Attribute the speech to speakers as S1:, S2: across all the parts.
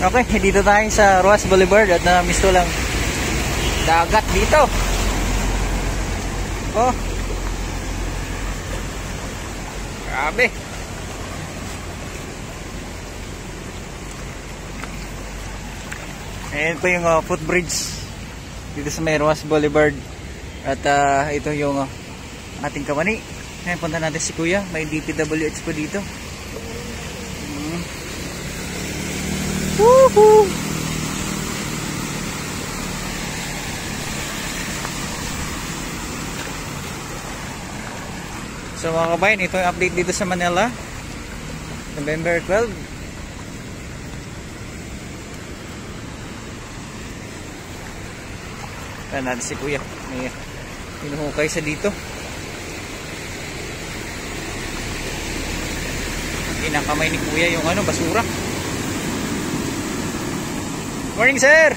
S1: Okay, dito tayo sa Roas Boulevard at na-miss ko lang dagat dito. Oh. Grabe. Ayan po yung footbridge dito sa may Roas Boulevard. At ito yung ating kawani. Ngayon punta natin si Kuya. May DPWH po dito. Woohoo! So mga kabayan, ito yung update dito sa Manila, November 12. Kaya natin si Kuya, may pinuhukay sa dito. Kinakamay ni Kuya yung basura. Morning sir!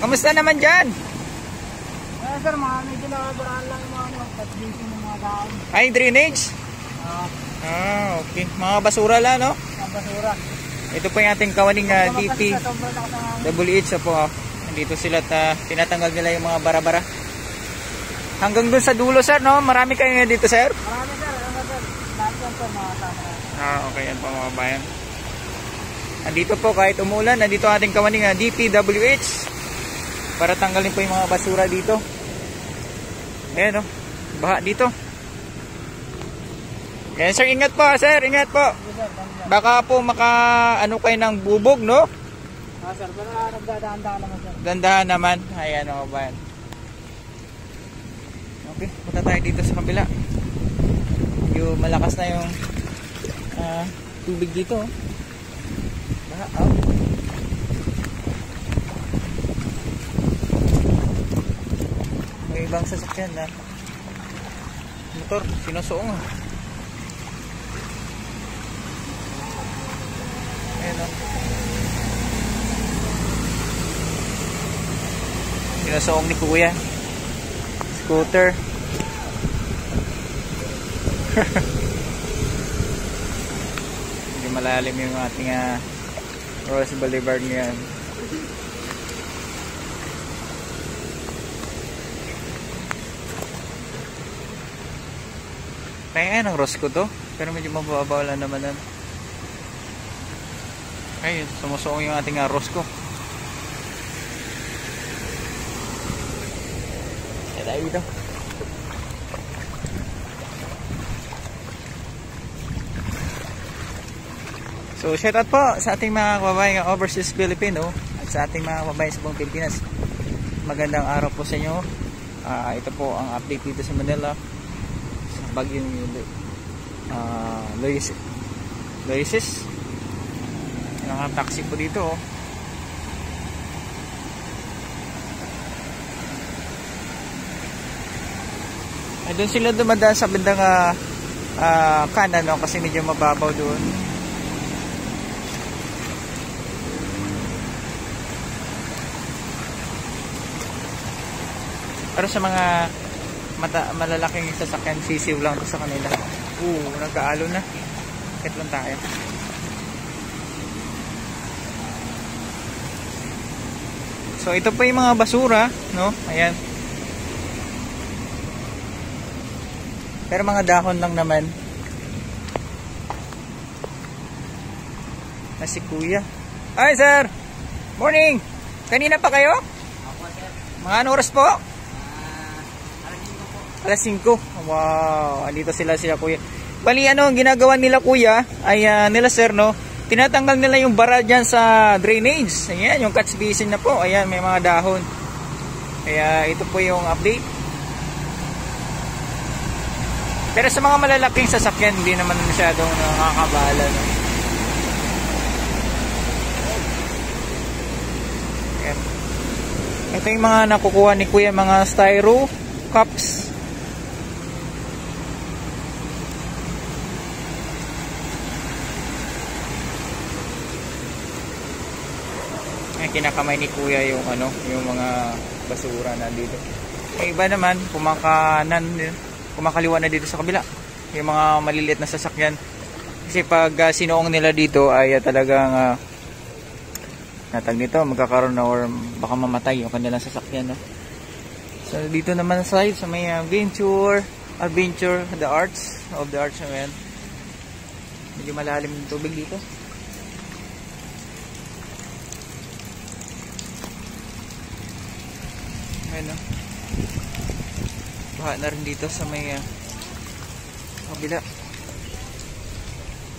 S1: Kamusta naman dyan?
S2: Sir, medyo nakabaraan lang yung mga patbisi ng mga daan.
S1: Ay, drainage? Okay. Mga basura lang, no?
S2: Mga basura.
S1: Ito po yung ating kawaning DPWH po. Dito sila at tinatanggal nila yung mga bara-bara. Hanggang dun sa dulo, sir, no? Marami kayo dito, sir?
S2: Marami, sir. Lahat yan po, mga tama.
S1: Okay, yan po mga bayan. Andito po kahit umulan, nandito ating kawaning DPWH para tanggalin po yung mga basura dito. Ayan, baha dito. Ayan sir, ingat po sir, ingat po. Baka po kayo ng bubog, no?
S2: Sir, para nagdadaan-daan naman sir.
S1: Dandahan naman. Ayan o bayan. Okay, punta tayo dito sa kabila. Yung malakas na yung tubig dito. May ibang sasakyan na motor, sinusuong. Ayan o. Sinusuong ni Kuya. Scooter. Hindi malalim yung ating Roas Boulevard ngayon. Kaya ng Rosco to, pero medyo mababaw lang naman yan. Ayun, sumusuong yung ating Rosco. Kaya tayo dito. So shout out po sa ating mga kababayan overseas Filipino at sa ating mga kababayan sa buong Pilipinas. Magandang araw po sa inyo. Ito po ang update dito sa Manila sa bagyong Loises. Yung taxi po dito. Ay, doon sila dumadaan sa bandang kanan, no? Kasi medyo mababaw doon. Pero sa mga malalaking sasakyan, sisiw lang sa kanila. Nagkaalo na. Kit lang tayo. So ito po yung mga basura, no? Ayan. Pero mga dahon lang naman. Si Kuya. Hi sir! Morning! Kanina pa kayo?
S2: Ako sir.
S1: Mga anong oras po? Alas 5. Wow, andito sila Kuya. Bali ang ginagawa nila Kuya ay nila sir, no? Tinatanggal nila yung bara dyan sa drainage. Ayan, yung catch basin na po. Ayan, may mga dahon. Kaya ito po yung update. Pero sa mga malalaking sasakyan, hindi naman masyadong nakakabala, no? Ayan. Ito yung mga nakukuha ni Kuya, mga styro cups. Kinakamay ni Kuya yung yung mga basura na dito. May iba naman kumakaliwa na dito sa kabila. Yung mga maliliit na sasakyan. Kasi pag sinuong nila dito ay talagang natag nito, magkakaroon na or baka mamatay yung kanilang sasakyan, no? So dito naman sa side, sa may Adventure, the Arch of the Arch, ayan. Medyo malalim yung tubig dito. Ayan, no? Baha na rin dito sa may kabila.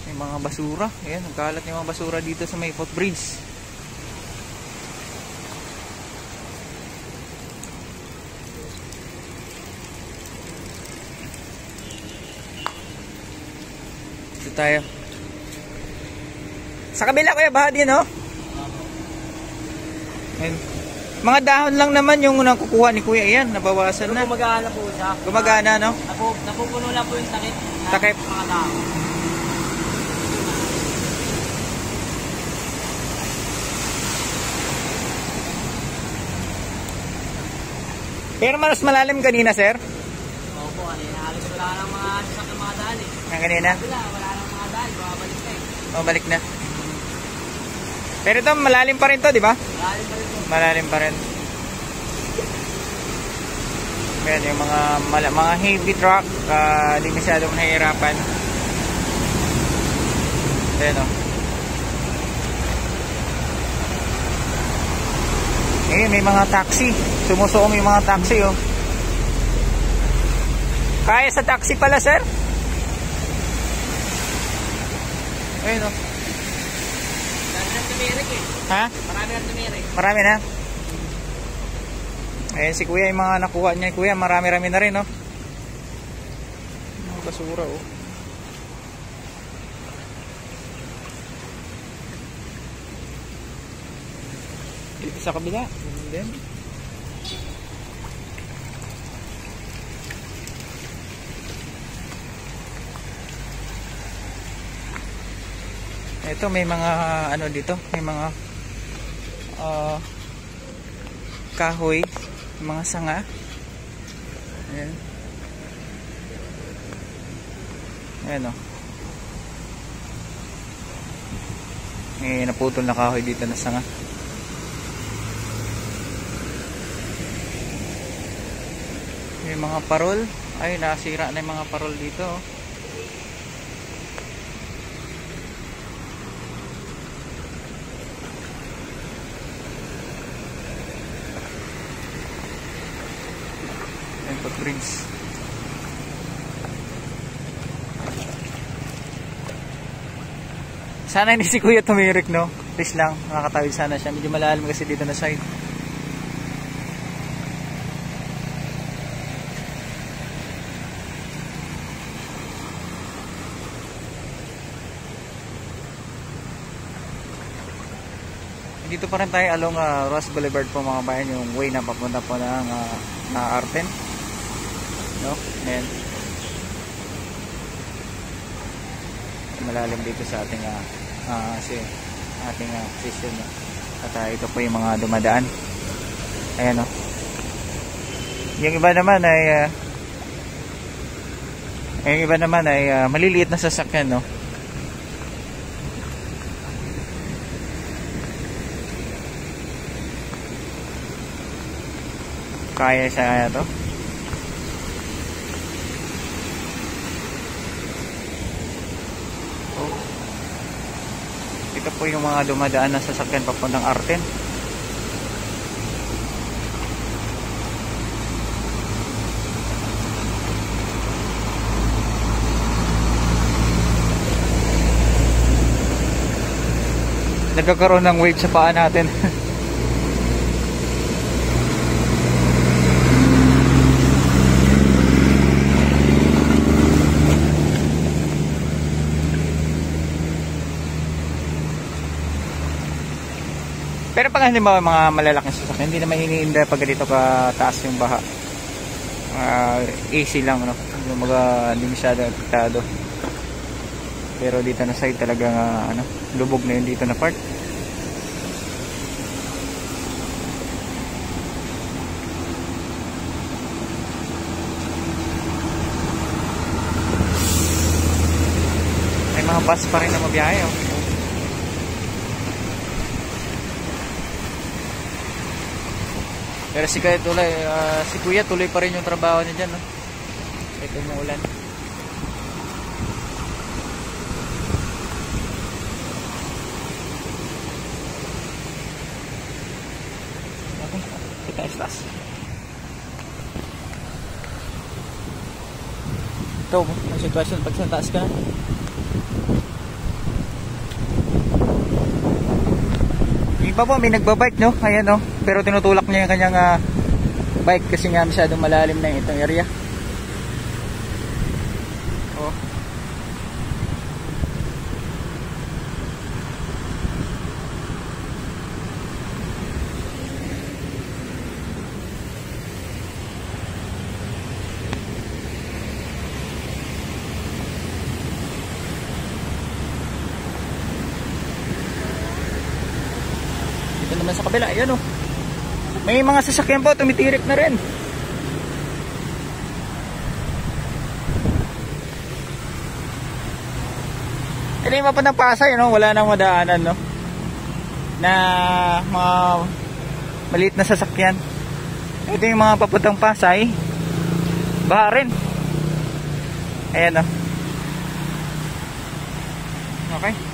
S1: May mga basura. Ayan, nagkalat yung mga basura dito sa may footbridge. Dito tayo. Sa kabila kuya, baha din, no? Ayan. Mga dahon lang naman yung nakukuha ni kuya. Ayan, nabawasan na.
S2: Gumagana po siya.
S1: Gumagana, no?
S2: Napupuno lang po yung takip.
S1: Takip.
S2: Mga tao.
S1: Pero mas malalim kanina, sir?
S2: Opo, kanina. Halos wala nang mga sasakyan mga daan eh.
S1: Kanina?
S2: Wala nang mga daan. Babalik na eh.
S1: O, balik na. Pero ito, malalim pa rin to, di ba?
S2: Malalim pa rin po.
S1: Malalim pa rin. Ayan, yung mga heavy truck, di masyadong nahihirapan. Ayan, o. Eh, may mga taxi. Sumusuong yung mga taxi, oh. Kaya sa taxi pala, sir? Ayun, oh.
S2: Marami nang tumirik eh.
S1: Ha?
S2: Marami nang tumirik.
S1: Marami na. Ayan si kuya, yung mga nakuha niya. Kuya, marami-rami na rin, oh. Mga basura, oh. Dito sa kabila. Then, ito may mga ano dito, may mga kahoy, mga sanga. Ayan. Ayan, oh. May naputol na kahoy dito na sanga. May mga parol. Ay, nasira na yung mga parol dito, oh. Footbridge. Sana hindi si kuya tumirik, no? Please lang, makakatawid sana siya. Medyo malalim kasi dito na side. Dito pa rin tayo along Ross Boulevard po mga bayan, yung way na papunta po ng Arten, no? Ayan. Malalim dito sa ating session, no? At ito po yung mga dumadaan. Ayan, no? Yung iba naman ay maliliit na sasakyan, no? Kaya siya to. Oh. Ito po yung mga dumadaan na sasakyan papuntang Arten. Nagkakaroon ng wave sa paa natin. Pero pag halimbawa mga malalaking sasakyan, hindi naman iniinda pag dito ka taas yung baha. Easy lang, no? Hindi masyado apektado. Pero dito na side talagang lubog na yun dito na part. May mga bus pa rin na mabiyahe, oh. Pero si Kuya tuloy pa rin yung trabaho niya dyan, no? Kahit umuulan. Okay, kita istas. Ito, ang sitwasyon pag sa taas ka. Yung pa po, may nagbabike, no? Ayan, no? Pero tinutulak niya yung kanyang bike kasi nga masyadong malalim na itong area. Oh. Ito naman sa kabila, ayan, oh. May mga sasakyan po, tumitirik na rin. Ito yung mapunang Pasay, no? Wala nang madaanan, no? Na mga maliit na sasakyan. Ito yung mga papuntang Pasay. Baha rin. Ayan, no? Okay.